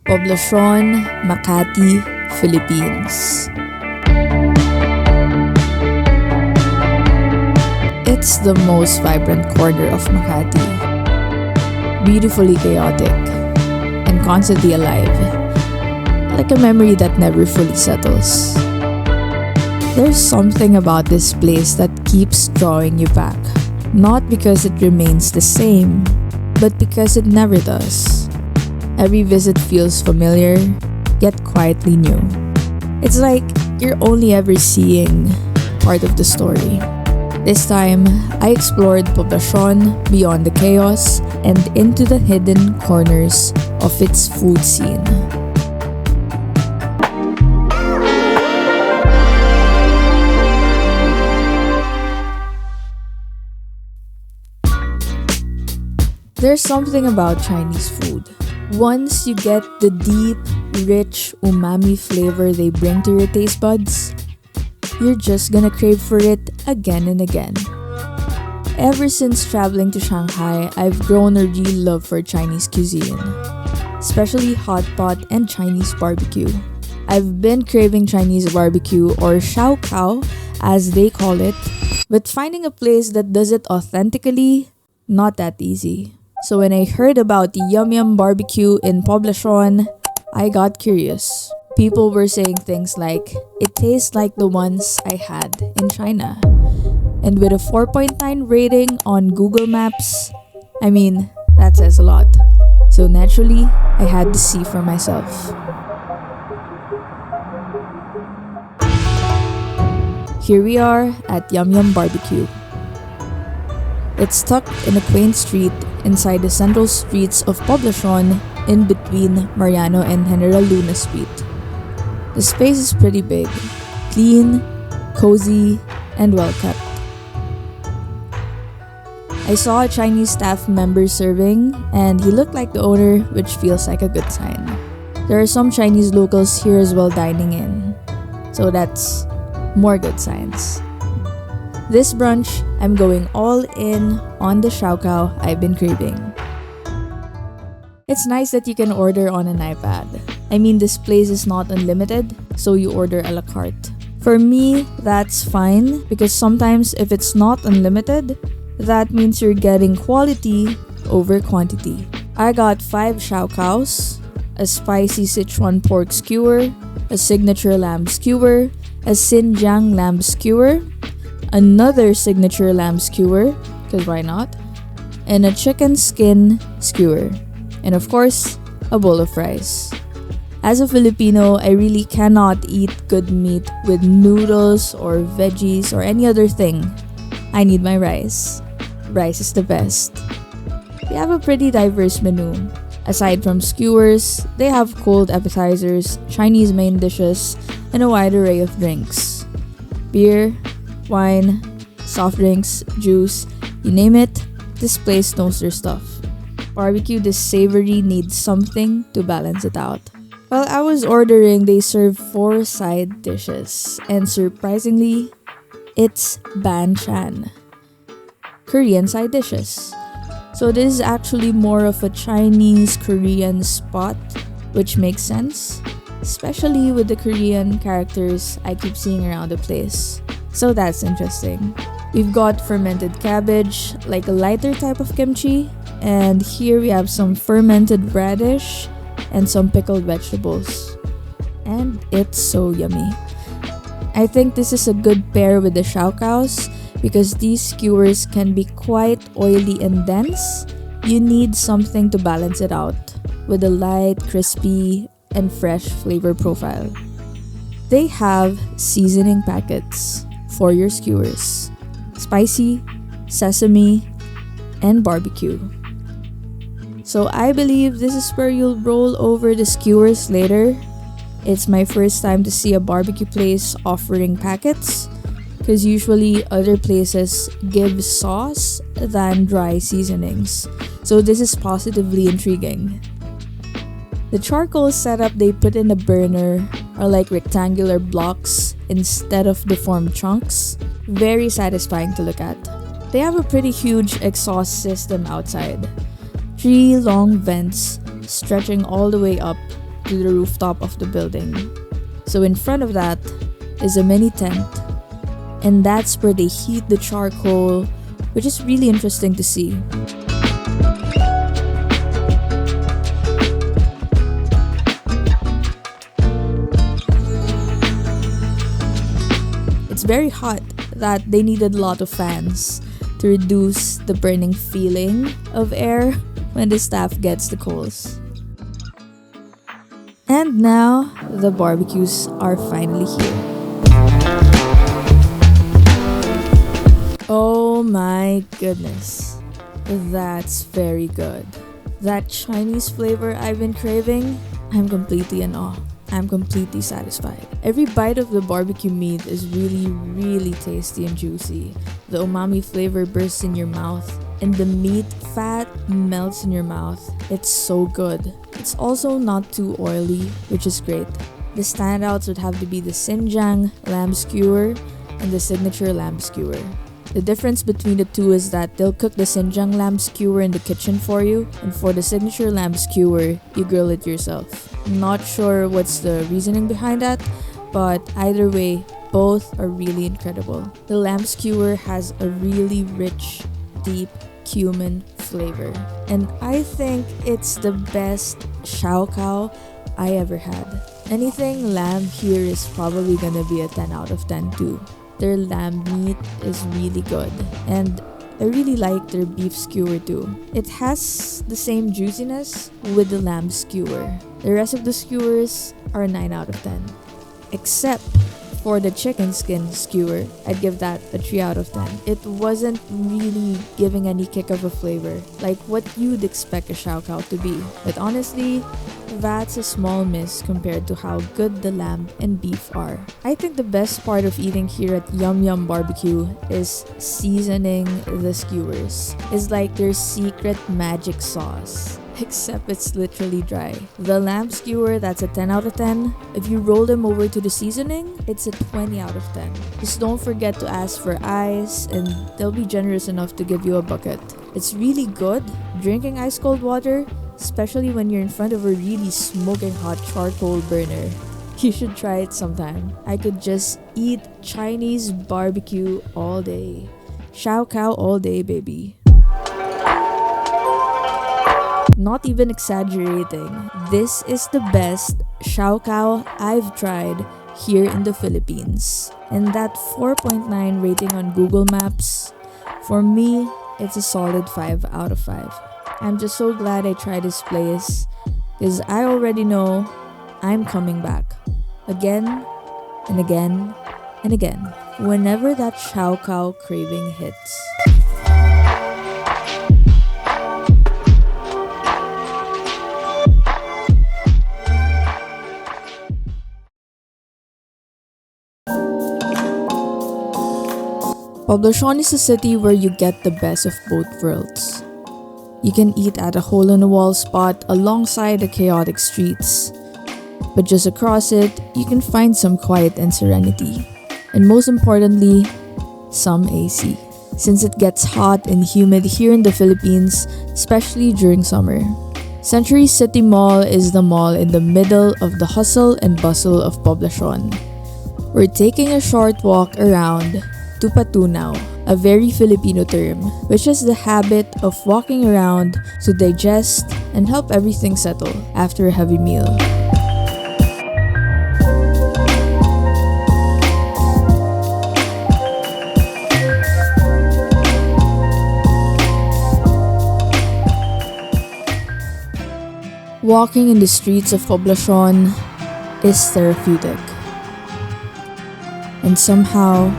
Poblacion Makati, Philippines. It's the most vibrant corner of Makati. Beautifully chaotic and constantly alive, like a memory that never fully settles. There's something about this place that keeps drawing you back, not because it remains the same, but because it never does. Every visit feels familiar, yet quietly new. It's like you're only ever seeing part of the story. This time, I explored Poblacion beyond the chaos and into the hidden corners of its food scene. There's something about Chinese food. Once you get the deep, rich umami flavor they bring to your taste buds, you're just gonna crave for it again and again. Ever since traveling to Shanghai, I've grown a real love for Chinese cuisine, especially hot pot and Chinese barbecue. I've been craving Chinese barbecue, or Shao Kao as they call it, but finding a place that does it authentically, not that easy. So when I heard about the Yum BBQ in Poblacion, I got curious. People were saying things like, it tastes like the ones I had in China. And with a 4.9 rating on Google Maps, that says a lot. So naturally, I had to see for myself. Here we are at Yum BBQ. It's tucked in a quaint street inside the central streets of Poblacion, in between Mariano and General Luna Street. The space is pretty big, clean, cozy, and well kept. I saw a Chinese staff member serving, and he looked like the owner, which feels like a good sign. There are some Chinese locals here as well dining in, so that's more good signs. This brunch, I'm going all in on the Shao Kao I've been craving. It's nice that you can order on an iPad. This place is not unlimited, so you order a la carte. For me, that's fine because sometimes if it's not unlimited, that means you're getting quality over quantity. I got 5 Shao Kaos, a spicy Sichuan pork skewer, a signature lamb skewer, a Xinjiang lamb skewer, another signature lamb skewer, because why not, and a chicken skin skewer, and of course, a bowl of rice. As a Filipino, I really cannot eat good meat with noodles or veggies or any other thing. I need my rice. Rice is the best. They have a pretty diverse menu. Aside from skewers, they have cold appetizers, Chinese main dishes, and a wide array of drinks. Beer, wine, soft drinks, juice, you name it, this place knows their stuff. Barbecue this savory needs something to balance it out. While I was ordering, they served 4 side dishes, and surprisingly, it's banchan, Korean side dishes. So this is actually more of a Chinese-Korean spot, which makes sense, especially with the Korean characters I keep seeing around the place. So that's interesting. We've got fermented cabbage, like a lighter type of kimchi, and here we have some fermented radish and some pickled vegetables. And it's so yummy. I think this is a good pair with the Shao Kaos because these skewers can be quite oily and dense. You need something to balance it out with a light, crispy, and fresh flavor profile. They have seasoning packets for your skewers: spicy, sesame, and barbecue. So I believe this is where you'll roll over the skewers later. It's my first time to see a barbecue place offering packets, because usually other places give sauce than dry seasonings. So this is positively intriguing. The charcoal setup they put in the burner are like rectangular blocks instead of deformed chunks. Very satisfying to look at. They have a pretty huge exhaust system outside. 3 long vents stretching all the way up to the rooftop of the building. So in front of that is a mini tent, and that's where they heat the charcoal, which is really interesting to see. It's very hot that they needed a lot of fans to reduce the burning feeling of air when the staff gets the coals. And now, the barbecues are finally here. Oh my goodness, that's very good. That Chinese flavor I've been craving, I'm completely in awe. I'm completely satisfied. Every bite of the barbecue meat is really tasty and juicy. The umami flavor bursts in your mouth, and the meat fat melts in your mouth. It's so good. It's also not too oily, which is great. The standouts would have to be the Xinjiang lamb skewer and the signature lamb skewer. The difference between the two is that they'll cook the Xinjiang lamb skewer in the kitchen for you, and for the signature lamb skewer, you grill it yourself. I'm not sure what's the reasoning behind that, but either way, both are really incredible. The lamb skewer has a really rich, deep cumin flavor, and I think it's the best Shao Kao I ever had. Anything lamb here is probably gonna be a 10 out of 10 too. Their lamb meat is really good, and I really like their beef skewer too. It has the same juiciness with the lamb skewer. The rest of the skewers are 9 out of 10. Except for the chicken skin skewer, I'd give that a 3 out of 10. It wasn't really giving any kick of a flavor, like what you'd expect a Shao Kao to be. But honestly, that's a small miss compared to how good the lamb and beef are. I think the best part of eating here at Yum BBQ is seasoning the skewers. It's like their secret magic sauce. Except it's literally dry. The lamb skewer, that's a 10 out of 10. If you roll them over to the seasoning, it's a 20 out of 10. Just don't forget to ask for ice, and they'll be generous enough to give you a bucket. It's really good drinking ice cold water, especially when you're in front of a really smoking hot charcoal burner. You should try it sometime. I could just eat Chinese barbecue all day. Shao Kao all day, baby. Not even exaggerating, this is the best Shao Kao I've tried here in the Philippines. And that 4.9 rating on Google Maps, for me, it's a solid 5 out of 5. I'm just so glad I tried this place, because I already know I'm coming back. Again, and again, and again, whenever that Shao Kao craving hits. Poblacion is a city where you get the best of both worlds. You can eat at a hole-in-the-wall spot alongside the chaotic streets. But just across it, you can find some quiet and serenity. And most importantly, some AC. Since it gets hot and humid here in the Philippines, especially during summer. Century City Mall is the mall in the middle of the hustle and bustle of Poblacion. We're taking a short walk around Tupatunaw, a very Filipino term, which is the habit of walking around to digest and help everything settle after a heavy meal. Walking in the streets of Poblacion is therapeutic. And somehow,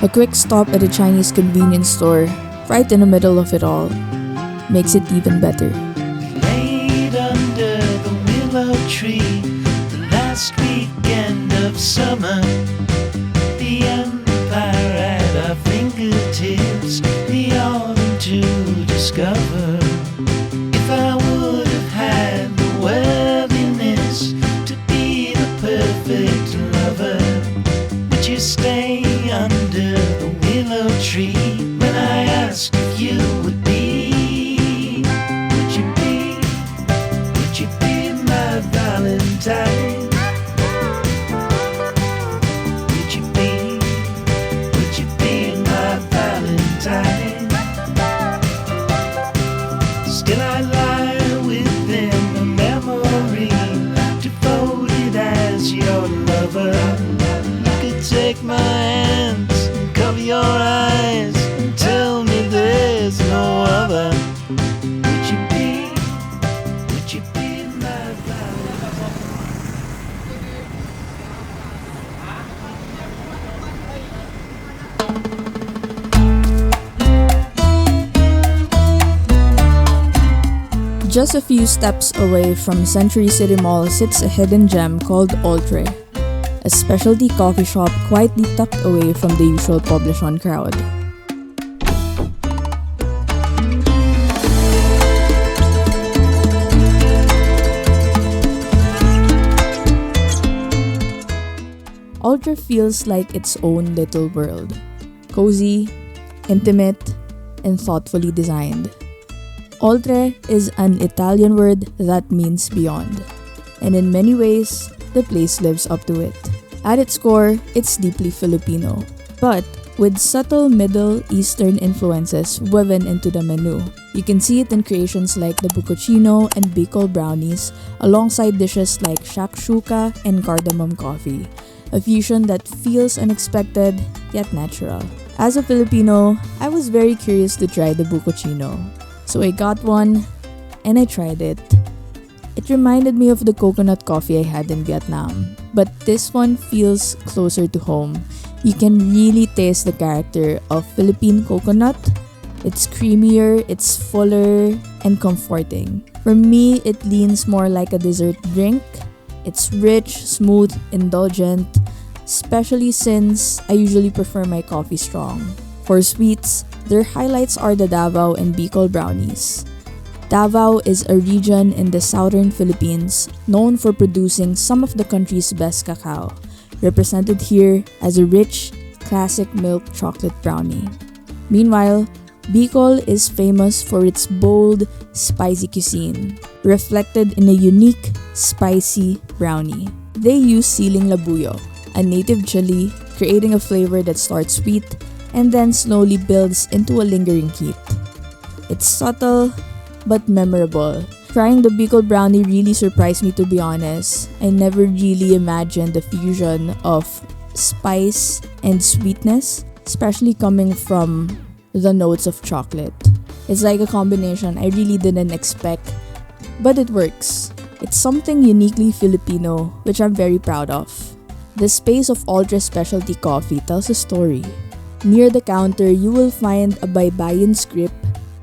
a quick stop at a Chinese convenience store, right in the middle of it all, makes it even better. Laid under the willow tree, the last weekend of summer, the empire at our fingertips, the autumn to discover. If I would have had the worthiness to be the perfect lover, would you stay under the willow tree when I asked if you would be? Would you be my Valentine? Valentine? Would you be my Valentine? Still I lie within a memory, devoted as your lover. You could take my hands and cover your eyes and tell me there's no other. Would you be my Valentine? Just a few steps away from Century City Mall sits a hidden gem called Oltre, a specialty coffee shop quietly tucked away from the usual Poblacion crowd. Oltre feels like its own little world, cozy, intimate, and thoughtfully designed. Oltre is an Italian word that means beyond, and in many ways, the place lives up to it. At its core, it's deeply Filipino, but with subtle Middle Eastern influences woven into the menu. You can see it in creations like the bucconcino and Bicol brownies, alongside dishes like shakshuka and cardamom coffee, a fusion that feels unexpected yet natural. As a Filipino, I was very curious to try the bucconcino. So I got one, and I tried it. It reminded me of the coconut coffee I had in Vietnam, but this one feels closer to home. You can really taste the character of Philippine coconut. It's creamier, it's fuller, and comforting. For me, it leans more like a dessert drink. It's rich, smooth, indulgent, especially since I usually prefer my coffee strong. For sweets, their highlights are the Davao and Bicol brownies. Davao is a region in the southern Philippines known for producing some of the country's best cacao, represented here as a rich, classic milk chocolate brownie. Meanwhile, Bicol is famous for its bold, spicy cuisine, reflected in a unique, spicy brownie. They use siling labuyo, a native chili, creating a flavor that starts sweet and then slowly builds into a lingering heat. It's subtle, but memorable. Trying the Bicol brownie really surprised me, to be honest. I never really imagined the fusion of spice and sweetness, especially coming from the notes of chocolate. It's like a combination I really didn't expect, but it works. It's something uniquely Filipino, which I'm very proud of. The space of Oltre Specialty Coffee tells a story. Near the counter, you will find a baybayin script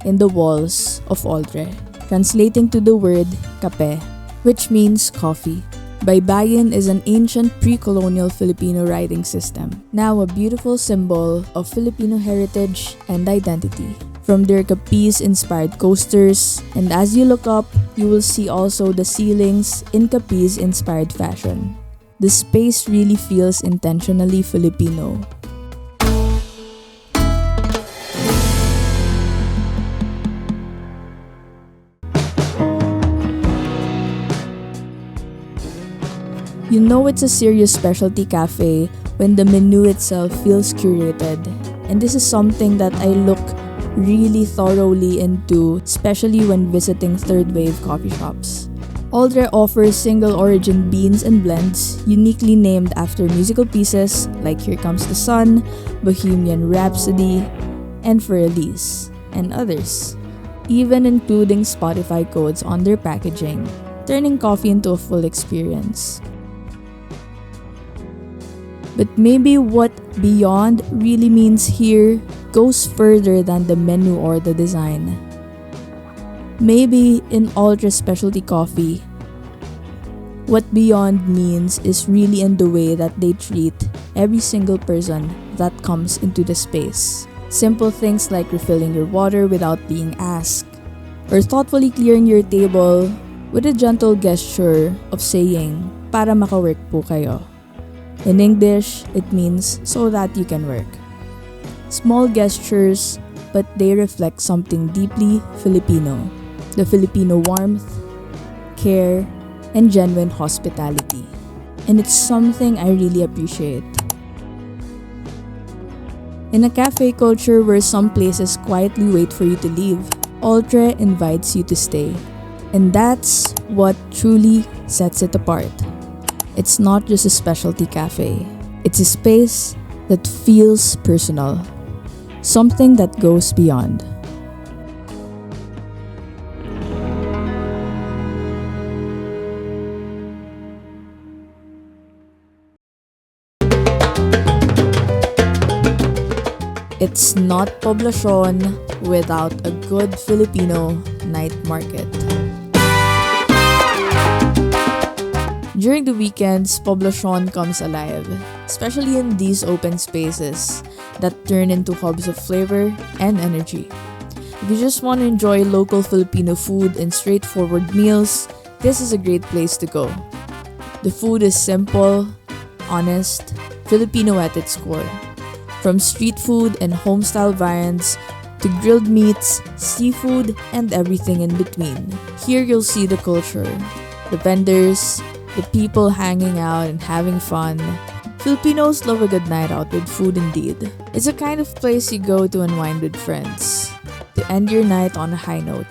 in the walls of Oltre, translating to the word kape, which means coffee. Baybayin is an ancient pre-colonial Filipino writing system, now a beautiful symbol of Filipino heritage and identity. From their Capiz-inspired coasters, and as you look up, you will see also the ceilings in Capiz-inspired fashion. The space really feels intentionally Filipino. You know it's a serious specialty cafe when the menu itself feels curated. And this is something that I look really thoroughly into, especially when visiting third wave coffee shops. Oltre offers single origin beans and blends uniquely named after musical pieces like Here Comes the Sun, Bohemian Rhapsody, and For Elise, and others, even including Spotify codes on their packaging, turning coffee into a full experience. But maybe what beyond really means here goes further than the menu or the design. Maybe in Oltre Specialty Coffee, what beyond means is really in the way that they treat every single person that comes into the space. Simple things like refilling your water without being asked, or thoughtfully clearing your table with a gentle gesture of saying, "Para makawork po kayo." In English, it means so that you can work. Small gestures, but they reflect something deeply Filipino. The Filipino warmth, care, and genuine hospitality. And it's something I really appreciate. In a cafe culture where some places quietly wait for you to leave, Oltre invites you to stay. And that's what truly sets it apart. It's not just a specialty cafe. It's a space that feels personal. Something that goes beyond. It's not Poblacion without a good Filipino night market. During the weekends, Poblacion comes alive, especially in these open spaces that turn into hubs of flavor and energy. If you just want to enjoy local Filipino food and straightforward meals, this is a great place to go. The food is simple, honest, Filipino at its core. From street food and home-style variants to grilled meats, seafood, and everything in between. Here you'll see the culture, the vendors, the people hanging out and having fun. Filipinos love a good night out with food indeed. It's a kind of place you go to unwind with friends, to end your night on a high note.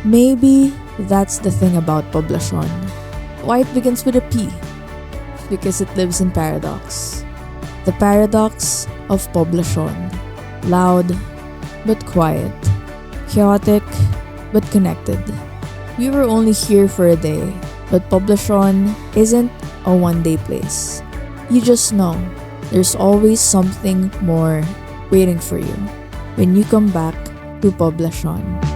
Maybe that's the thing about Poblacion. Why it begins with a P? Because it lives in paradox. The paradox of Poblacion. Loud but quiet. Chaotic but connected. We were only here for a day, but Poblacion isn't a one-day place. You just know there's always something more waiting for you when you come back to Poblacion.